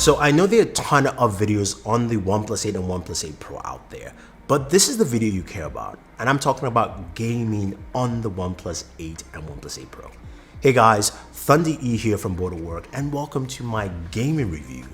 So I know there are a ton of videos on the OnePlus 8 and OnePlus 8 Pro out there, but this is the video you care about, and I'm talking about gaming on the OnePlus 8 and OnePlus 8 Pro. Hey guys, Thunder E here from Booredatwork, and welcome to my gaming review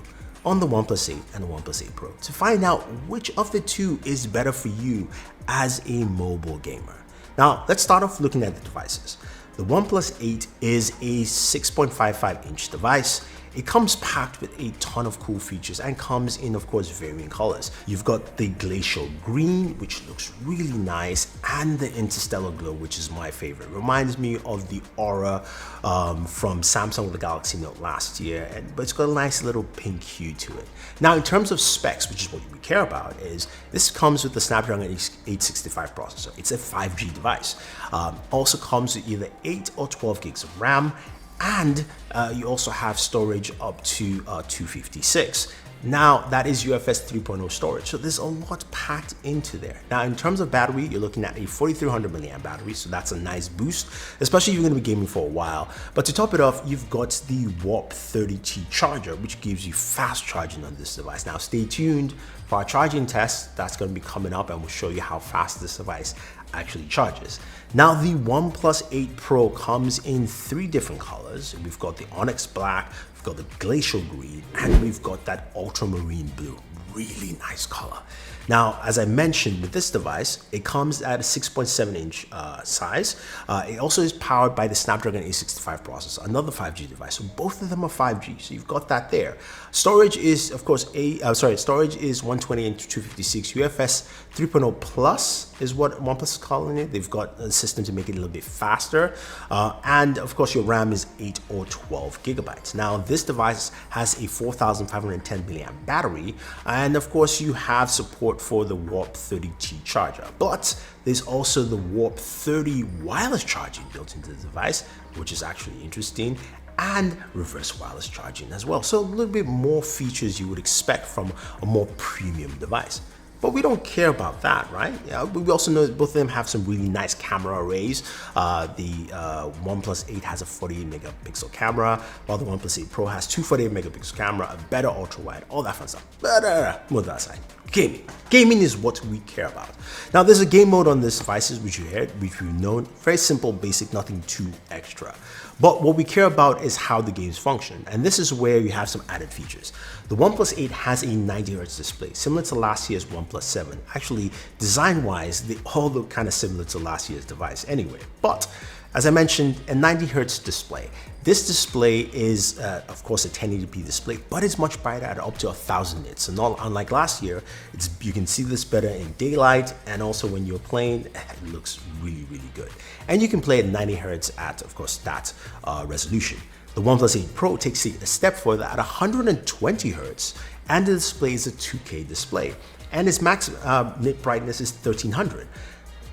on the OnePlus 8 and the OnePlus 8 Pro to find out which of the two is better for you as a mobile gamer. Now, let's start off looking at the devices. The OnePlus 8 is a 6.55-inch device. It comes packed with a ton of cool features and comes in, of course, varying colors. You've got the glacial green, which looks really nice, and the interstellar glow, which is my favorite. Reminds me of the Aura from Samsung with the Galaxy Note last year, but it's got a nice little pink hue to it. Now, in terms of specs, which is what we care about, is this comes with the Snapdragon 865 processor. It's a 5G device. Also comes with either 8 or 12 gigs of RAM, and you also have storage up to 256. Now, that is UFS 3.0 storage, so there's a lot packed into there. Now, in terms of battery, you're looking at a 4300 milliamp battery, so that's a nice boost, especially if you're going to be gaming for a while. But to top it off, you've got the Warp 30T charger, which gives you fast charging on this device. Now, stay tuned for our charging test. That's going to be coming up, and we'll show you how fast this device actually charges. Now, the OnePlus 8 Pro comes in 3 different colors. We've got the Onyx Black, we've got the Glacial Green, and we've got that Ultramarine Blue. Really nice color. Now, as I mentioned, with this device, it comes at a 6.7-inch size. It also is powered by the Snapdragon 865 processor, another 5G device. So both of them are 5G, so you've got that there. Storage is, of course, storage is 120 and 256. UFS 3.0 Plus is what OnePlus is calling it. They've got a system to make it a little bit faster. And of course, your RAM is 8 or 12 gigabytes. Now, this device has a 4510 milliamp battery, and of course, you have support for the Warp 30T charger, but there's also the Warp 30 wireless charging built into the device, which is actually interesting, and reverse wireless charging as well. So a little bit more features you would expect from a more premium device. But we don't care about that, right? We also know that both of them have some really nice camera arrays. The OnePlus 8 has a 48 megapixel camera, while the OnePlus 8 Pro has 2 48 megapixel camera, a better ultra wide, all that fun stuff. But move that aside. Gaming is what we care about. Now, there's a game mode on this devices, which we've known. Very simple, basic, nothing too extra. But what we care about is how the games function, and this is where you have some added features. The OnePlus 8 has a 90Hz display, similar to last year's OnePlus 7. Actually, design-wise, they all look kind of similar to last year's device anyway. But as I mentioned, a 90Hz display. This display is, of course, a 1080p display, but it's much brighter at up to 1000 nits. So not unlike last year, you can see this better in daylight, and also when you're playing, it looks really, really good. And you can play at 90 Hz at, of course, that resolution. The OnePlus 8 Pro takes it a step further at 120 Hz, and the display is a 2K display, and its max nit brightness is 1300.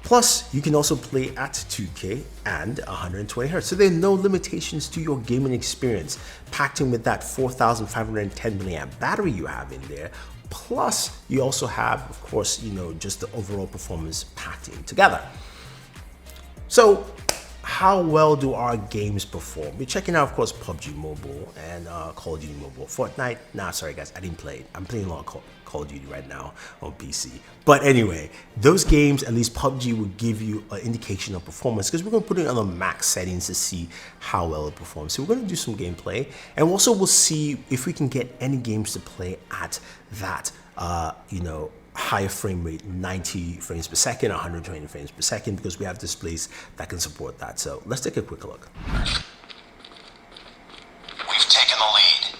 Plus, you can also play at 2K and 120 Hz, so there are no limitations to your gaming experience, packed in with that 4510 milliamp battery you have in there. Plus, you also have, of course, just the overall performance packed in together. So, how well do our games perform? We're checking out, of course, PUBG Mobile and Call of Duty Mobile. Fortnite, nah, sorry guys, I didn't play it. I'm playing a lot of Call of Duty right now on PC. But anyway, those games, at least PUBG, will give you an indication of performance, because we're going to put it on the max settings to see how well it performs. So we're going to do some gameplay, and also we'll see if we can get any games to play at that, higher frame rate, 90 frames per second, 120 frames per second, because we have displays that can support that. So let's take a quick look. We've taken the lead.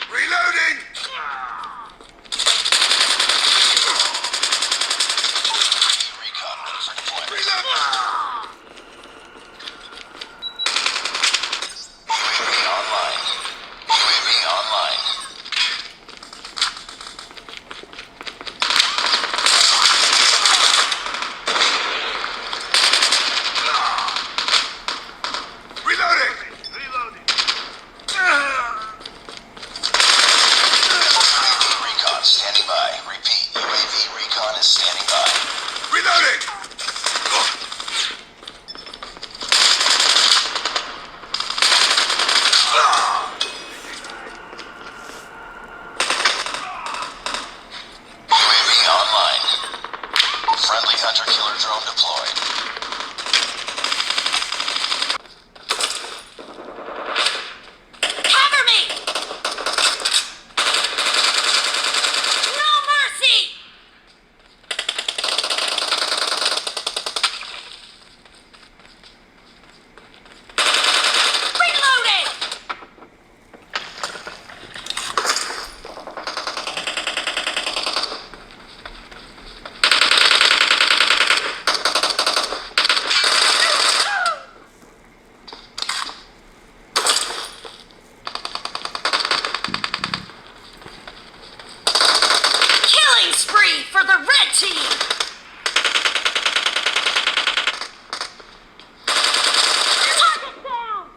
Reloading! Recon ready for deployment. Reload! UAV online. team! Target down!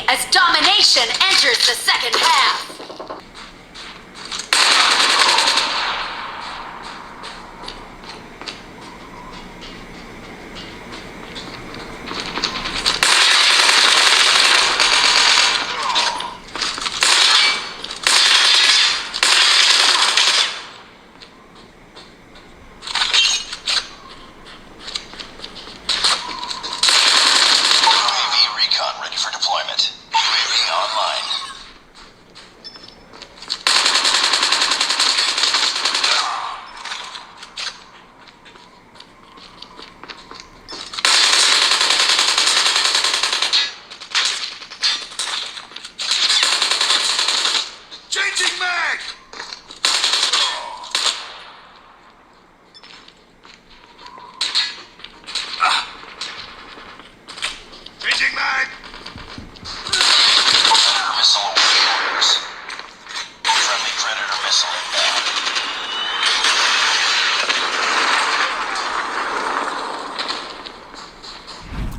As domination enters the second half. UAV recon ready for deployment. UAV online. Changing mag! Changing mag! Predator missile awaiting orders. Friendly Predator missile inbound.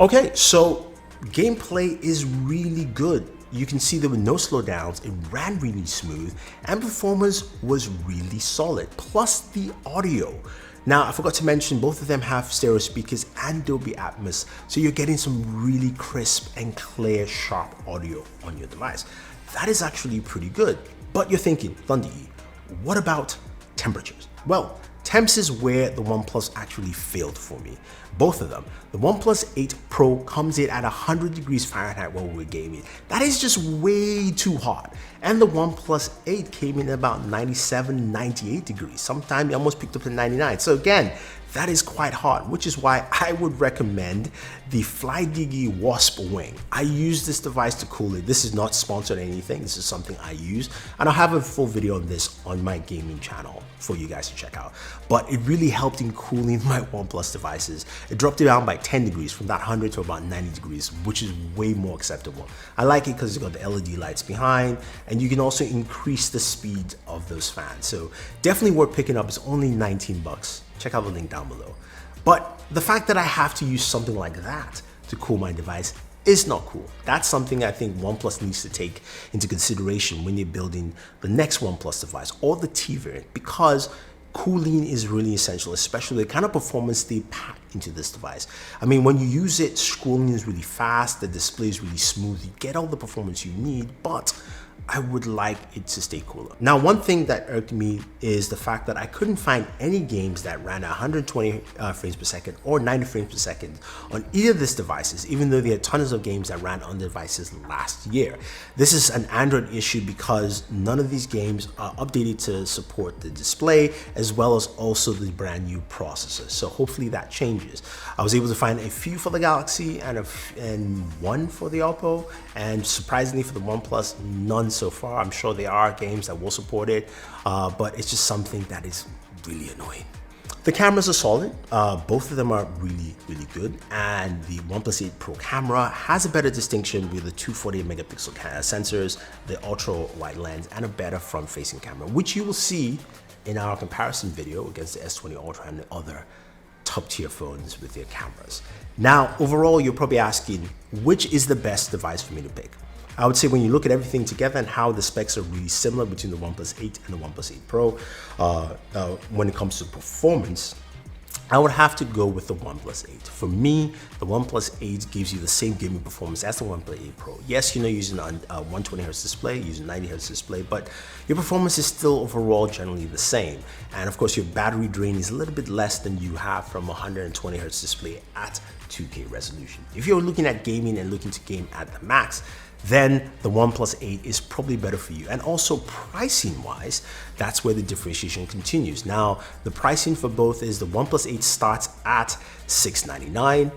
Okay, so gameplay is really good. You can see there were no slowdowns, it ran really smooth, and performance was really solid, plus the audio. Now, I forgot to mention both of them have stereo speakers and Dolby Atmos, so you're getting some really crisp and clear, sharp audio on your device. That is actually pretty good. But you're thinking, Thunder E, what about temperatures? Well, temps is where the OnePlus actually failed for me. Both of them. The OnePlus 8 Pro comes in at 100 degrees Fahrenheit while we're gaming. That is just way too hot. And the OnePlus 8 came in at about 97, 98 degrees. Sometimes it almost picked up to 99. So again, that is quite hot, which is why I would recommend the FlyDigi Wasp Wing. I use this device to cool it. This is not sponsored or anything. This is something I use, and I'll have a full video on this on my gaming channel for you guys to check out. But it really helped in cooling my OnePlus devices. It dropped it down by 10 degrees from that 100 to about 90 degrees, which is way more acceptable. I like it because it's got the LED lights behind, and you can also increase the speed of those fans. So definitely worth picking up. It's only 19 bucks. Check out the link down below. But the fact that I have to use something like that to cool my device is not cool. That's something I think OnePlus needs to take into consideration when you're building the next OnePlus device or the T variant, because cooling is really essential, especially the kind of performance they pack into this device. I mean, when you use it, scrolling is really fast, the display is really smooth, you get all the performance you need, but I would like it to stay cooler. Now, one thing that irked me is the fact that I couldn't find any games that ran at 120 frames per second or 90 frames per second on either of these devices, even though there are tons of games that ran on the devices last year. This is an Android issue because none of these games are updated to support the display as well as also the brand new processor. So hopefully that changes. I was able to find a few for the Galaxy and one for the Oppo, and surprisingly for the OnePlus, none so far. I'm sure there are games that will support it, but it's just something that is really annoying. The cameras are solid. Both of them are really good, and the OnePlus 8 Pro camera has a better distinction with the 248 megapixel sensors, the ultra wide lens, and a better front-facing camera, which you will see in our comparison video against the S20 Ultra and the other top-tier phones with their cameras. Now, overall, you're probably asking, which is the best device for me to pick? I would say when you look at everything together and how the specs are really similar between the OnePlus 8 and the OnePlus 8 Pro, when it comes to performance, I would have to go with the OnePlus 8. For me, the OnePlus 8 gives you the same gaming performance as the OnePlus 8 Pro. Yes, you're not using a 120Hz display, using 90Hz display, but your performance is still overall generally the same. And of course, your battery drain is a little bit less than you have from a 120Hz display at 2K resolution. If you're looking at gaming and looking to game at the max, then the OnePlus 8 is probably better for you. And also pricing wise, that's where the differentiation continues. Now, the pricing for both is the OnePlus 8 starts at $699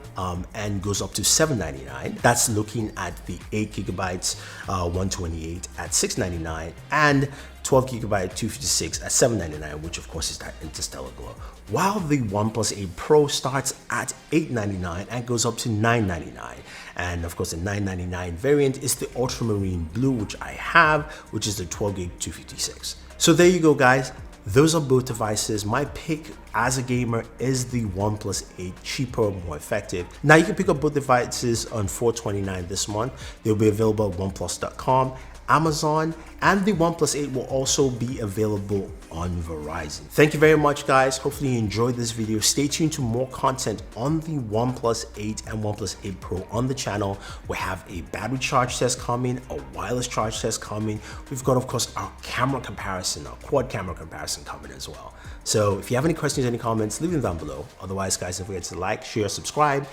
and goes up to $799. That's looking at the 8GB 128 at $699 and 12GB 256 at $799, which of course is that Interstellar Glow. While the OnePlus 8 Pro starts at $899 and goes up to $999. And of course the $999 variant is the Ultramarine Blue, which I have, which is the 12GB 256. So there you go, guys. Those are both devices. My pick as a gamer is the OnePlus 8, cheaper, more effective. Now you can pick up both devices on $429 this month. They'll be available at oneplus.com, Amazon, and the OnePlus 8 will also be available on Verizon. Thank you very much, guys. Hopefully you enjoyed this video. Stay tuned to more content on the OnePlus 8 and OnePlus 8 Pro on the channel. We have a battery charge test coming, a wireless charge test coming. We've got, of course, our camera comparison, our quad camera comparison coming as well. So if you have any questions, any comments, leave them down below. Otherwise, guys, don't forget to like, share, subscribe,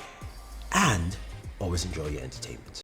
and always enjoy your entertainment.